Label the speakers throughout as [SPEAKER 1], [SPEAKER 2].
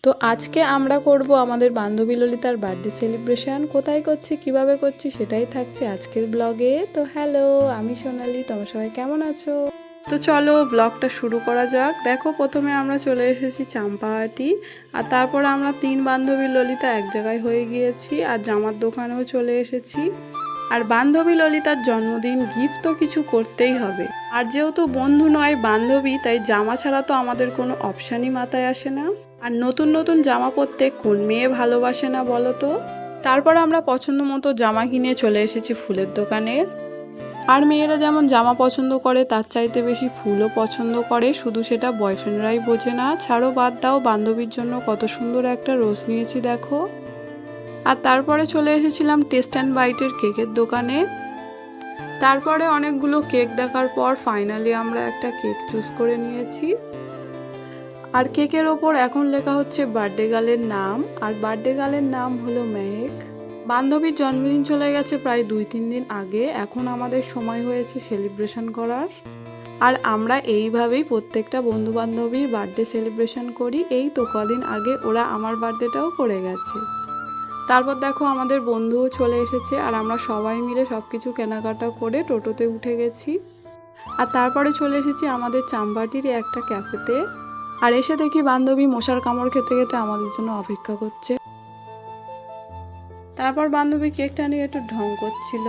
[SPEAKER 1] তো আজকে আমরা করব আমাদের বান্ধবী ললিতার বার্থডে সেলিব্রেশন। কোথায় করছি, কিভাবে করছি সেটাই থাকছে আজকের ব্লগে। তো হ্যালো, আমি সোনালি, তোমরা সবাই কেমন আছো? তো চলো ব্লগটা শুরু করা যাক। দেখো, প্রথমে আমরা চলে এসেছি চাম্পাহাটি, আর তারপর আমরা 3 বান্ধবী ললিতা এক জায়গায় হয়ে গিয়েছি, আর জামার দোকানেও চলে এসেছি। আর বান্ধবী ললিতার জন্মদিন, গিফট তো কিছু করতেই হবে। আর যেহেতু বন্ধু নয় বান্ধবী, তাই জামা ছাড়া তো আমাদের কোনো অপশানই মাথায় আসে না। আর নতুন নতুন জামা পরতে কোন মেয়ে ভালোবাসে না বলো তো? তারপর আমরা পছন্দ মতো জামা কিনে চলে এসেছি ফুলের দোকানে। আর মেয়েরা যেমন জামা পছন্দ করে তার চাইতে বেশি ফুলও পছন্দ করে, শুধু সেটা বয়ফ্রেন্ডরাই বোঝে না। ছাড়ো, বাদ দাও। বান্ধবীর জন্য কত সুন্দর একটা রোজ নিয়েছি দেখো। আর তারপরে চলে এসেছিলাম টেস্ট অ্যান্ড বাইটের কেকের দোকানে। তারপরে অনেকগুলো কেক দেখার পর ফাইনালি আমরা একটা কেক চুজ করে নিয়েছি। আর কেকের ওপর এখন লেখা হচ্ছে বার্থডে গার্লের নাম, আর বার্থডে গার্লের নাম হলো মেহেক। বান্ধবীর জন্মদিন চলে গেছে প্রায় 2-3 দিন আগে, এখন আমাদের সময় হয়েছে সেলিব্রেশন করার। আর আমরা এইভাবেই প্রত্যেকটা বন্ধু বান্ধবীর বার্থডে সেলিব্রেশন করি। এই তো কদিন আগে ওরা আমার বার্থডেটাও করে গেছে। তারপর দেখো আমাদের বন্ধুও চলে এসেছে, আর আমরা সবাই মিলে সব কিছু কেনাকাটা করে টোটোতে উঠে গেছি। আর তারপরে চলে এসেছি আমাদের চাম্পাটির একটা ক্যাফেতে। আর এসে দেখি বান্ধবী মশার কামড় খেতে খেতে আমাদের জন্য অপেক্ষা করছে। তারপর বান্ধবী কেকটা নিয়ে একটু ঢং করছিল।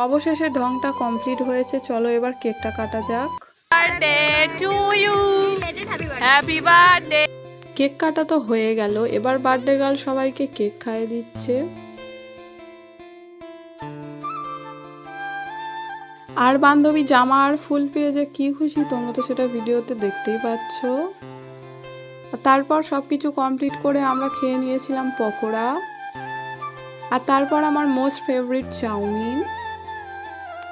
[SPEAKER 1] অবশেষে ঢংটা কমপ্লিট হয়েছে। চলো এবার কেকটা কাটা যাক। Happy birthday. কেক কাটা তো হয়ে গেল, এবার বার্থডে গার্ল সবাইকে কেক খাইয়ে দিচ্ছে। আর বান্ধবী জামা আর ফুল পেয়ে যে কি খুশি, তোমরা তো সেটা ভিডিওতে দেখতেই পাচ্ছ। তারপর সবকিছু কমপ্লিট করে আমরা খেয়ে নিয়েছিলাম পকোড়া, আর তারপর আমার মোস্ট ফেভারিট চাউমিন।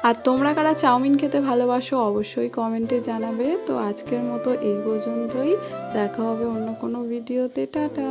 [SPEAKER 1] আর তোমরা কারা চাউমিন খেতে ভালোবাসো অবশ্যই কমেন্টে জানাবে। তো আজকের মতো এই পর্যন্তই, দেখা হবে অন্য কোনো ভিডিওতে। টাটা।